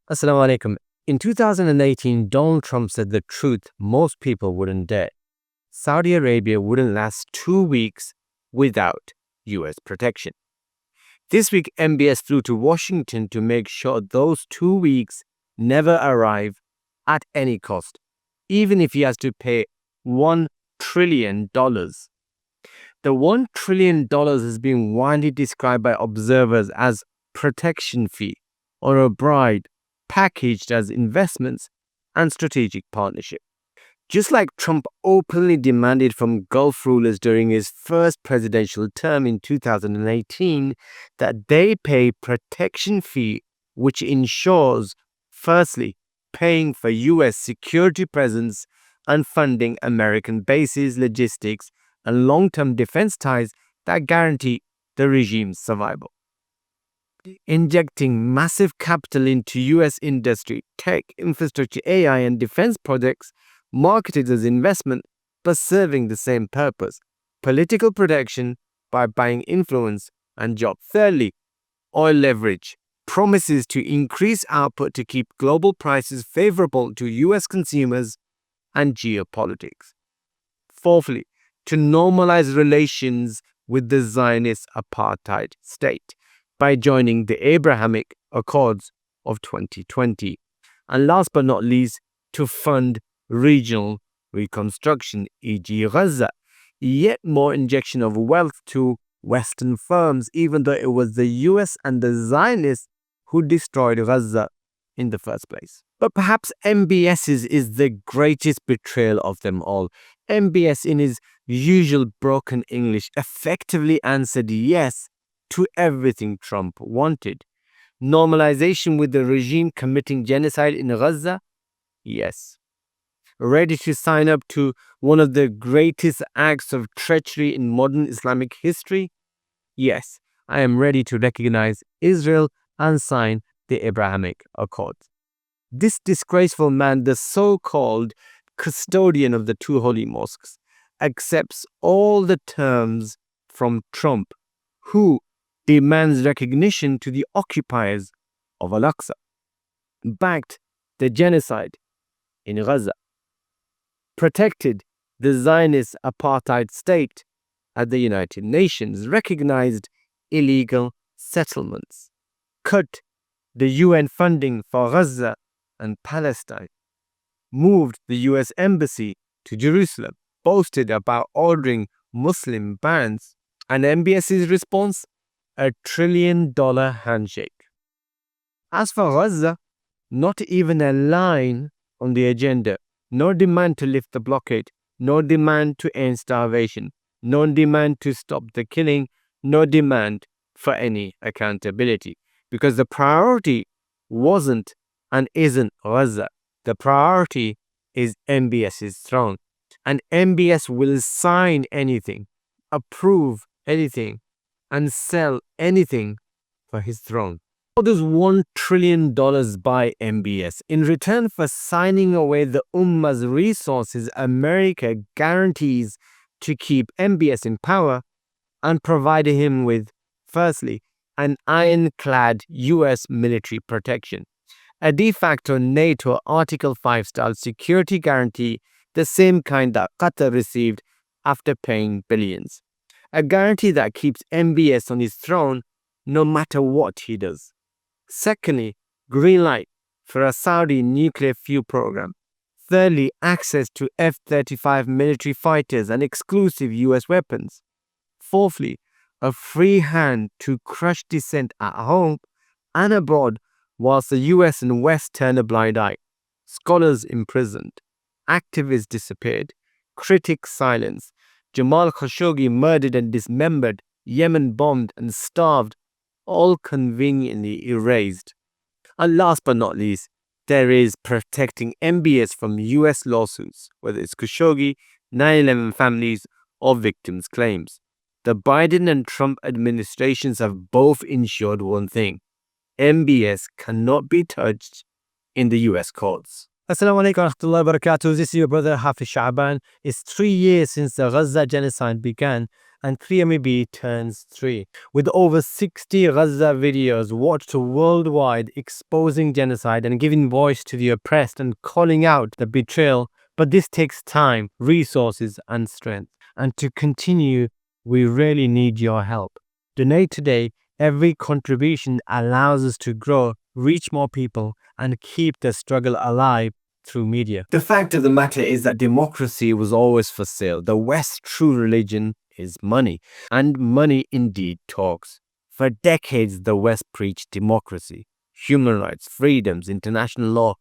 Assalamu alaikum. In 2018, Donald Trump said the truth most people wouldn't dare. Saudi Arabia wouldn't last 2 weeks without US protection. This week, MBS flew to Washington to make sure those 2 weeks never arrive at any cost, even if he has to pay $1 trillion. The $1 trillion is being widely described by observers as protection fee or a bribe packaged as investments and strategic partnership. Just like Trump openly demanded from Gulf rulers during his first presidential term in 2018 that they pay protection fee, which ensures, firstly, paying for US security presence and funding American bases, logistics, and long-term defense ties that guarantee the regime's survival. Injecting massive capital into US industry, tech, infrastructure, AI, and defense projects marketed as investment but serving the same purpose: political protection by buying influence and jobs. Thirdly, oil leverage promises to increase output to keep global prices favorable to US consumers and geopolitics. Fourthly, to normalize relations with the Zionist apartheid state by joining the Abrahamic Accords of 2020. And last but not least, to fund regional reconstruction, e.g. Gaza, yet more injection of wealth to Western firms, even though it was the US and the Zionists who destroyed Gaza in the first place. But perhaps MBS is the greatest betrayal of them all. MBS, in his usual broken English, effectively answered yes to everything Trump wanted. Normalization with the regime committing genocide in Gaza? Yes. Ready to sign up to one of the greatest acts of treachery in modern Islamic history? Yes, I am ready to recognize Israel and sign the Abrahamic Accords. This disgraceful man, the so-called custodian of the two holy mosques, accepts all the terms from Trump, who demands recognition to the occupiers of Al-Aqsa, backed the genocide in Gaza, protected the Zionist apartheid state at the United Nations, recognized illegal settlements, cut the UN funding for Gaza and Palestine, moved the US embassy to Jerusalem, boasted about ordering Muslim bans, and MBS's response? $1 trillion handshake. As for Gaza, not even a line on the agenda. No demand to lift the blockade. No demand to end starvation. No demand to stop the killing. No demand for any accountability. Because the priority wasn't and isn't Gaza. The priority is MBS's throne. And MBS will sign anything, approve anything, and sell anything for his throne. What does $1 trillion buy MBS? In return for signing away the Ummah's resources, America guarantees to keep MBS in power and provide him with, firstly, an ironclad US military protection, a de facto NATO Article 5-style security guarantee, the same kind that Qatar received after paying billions. A guarantee that keeps MBS on his throne no matter what he does. Secondly, green light for a Saudi nuclear fuel program. Thirdly, access to F-35 military fighters and exclusive US weapons. Fourthly, a free hand to crush dissent at home and abroad whilst the US and West turn a blind eye. Scholars imprisoned, activists disappeared, critics silenced, Jamal Khashoggi murdered and dismembered, Yemen bombed and starved, all conveniently erased. And last but not least, there is protecting MBS from US lawsuits, whether it's Khashoggi, 9/11 families, or victims' claims. The Biden and Trump administrations have both ensured one thing: MBS cannot be touched in the US courts. Assalamu alaikum wa rahmatullahi wa barakatuh. This is your brother Hafiz Sha'ban. It's 3 years since the Gaza genocide began, and 3MEB turns 3. With over 60 Gaza videos watched worldwide exposing genocide and giving voice to the oppressed and calling out the betrayal. But this takes time, resources, and strength. And to continue, we really need your help. Donate today. Every contribution allows us to grow, reach more people, and keep the struggle alive through media. The fact of the matter is that democracy was always for sale. The West's true religion is money, and money indeed talks. For decades, the West preached democracy, human rights, freedoms, international law.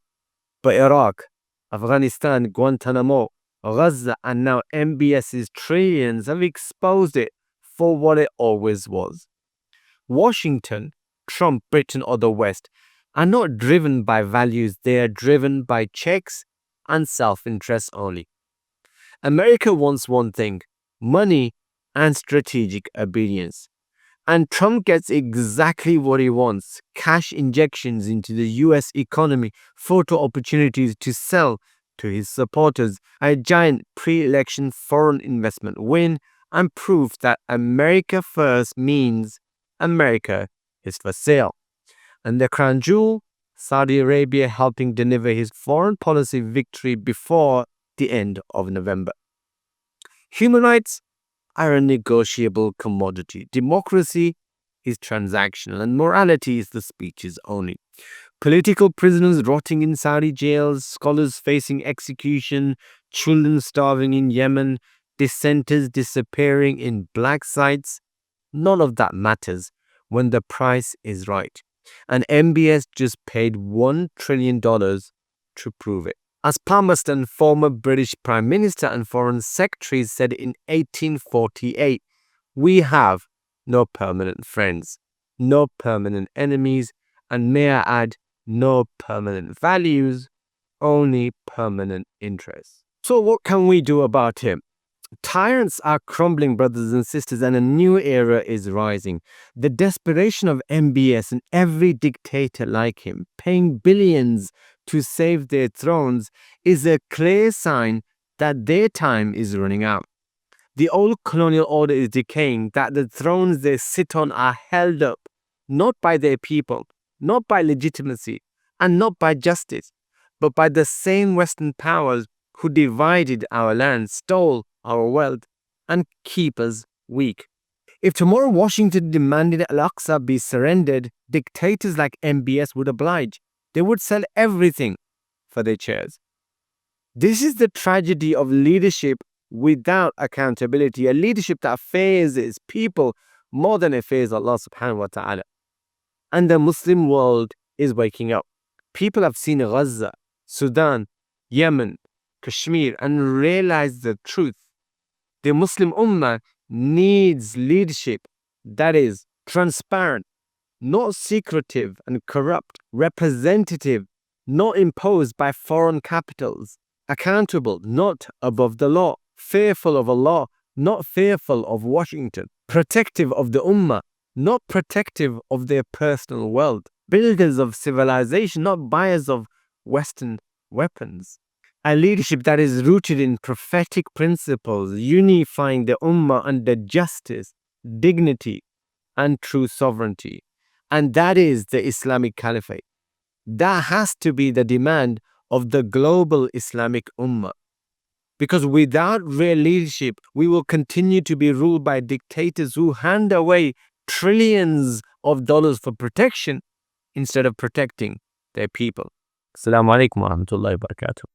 But Iraq, Afghanistan, Guantanamo, Gaza, and now MBS's trillions have exposed it for what it always was. Washington, Trump, Britain, or the West are not driven by values, they are driven by checks and self-interest only. America wants one thing: money and strategic obedience. And Trump gets exactly what he wants: cash injections into the US economy, photo opportunities to sell to his supporters, a giant pre-election foreign investment win, and proof that America first means America is for sale. And the crown jewel, Saudi Arabia helping deliver his foreign policy victory before the end of November. Human rights are a negotiable commodity. Democracy is transactional, and morality is the speeches only. Political prisoners rotting in Saudi jails, scholars facing execution, children starving in Yemen, dissenters disappearing in black sites. None of that matters when the price is right. And MBS just paid $1 trillion to prove it. As Palmerston, former British Prime Minister and Foreign Secretary, said in 1848, we have no permanent friends, no permanent enemies, and may I add, no permanent values, only permanent interests. So what can we do about him? Tyrants are crumbling, brothers and sisters, and a new era is rising. The desperation of MBS and every dictator like him, paying billions to save their thrones, is a clear sign that their time is running out. The old colonial order is decaying, that the thrones they sit on are held up, not by their people, not by legitimacy, and not by justice, but by the same Western powers who divided our land, stole our wealth, and keep us weak. If tomorrow Washington demanded Al-Aqsa be surrendered, dictators like MBS would oblige. They would sell everything for their chairs. This is the tragedy of leadership without accountability, a leadership that fears its people more than it fears Allah subhanahu wa ta'ala. And the Muslim world is waking up. People have seen Gaza, Sudan, Yemen, Kashmir, and realized the truth. The Muslim Ummah needs leadership that is transparent, not secretive and corrupt, representative, not imposed by foreign capitals, accountable, not above the law, fearful of Allah, not fearful of Washington, protective of the Ummah, not protective of their personal wealth, builders of civilization, not buyers of Western weapons. A leadership that is rooted in prophetic principles, unifying the Ummah under justice, dignity, and true sovereignty. And that is the Islamic Caliphate. That has to be the demand of the global Islamic Ummah. Because without real leadership, we will continue to be ruled by dictators who hand away trillions of dollars for protection instead of protecting their people. Assalamu alaikum wa rahmatullahi wa barakatuh.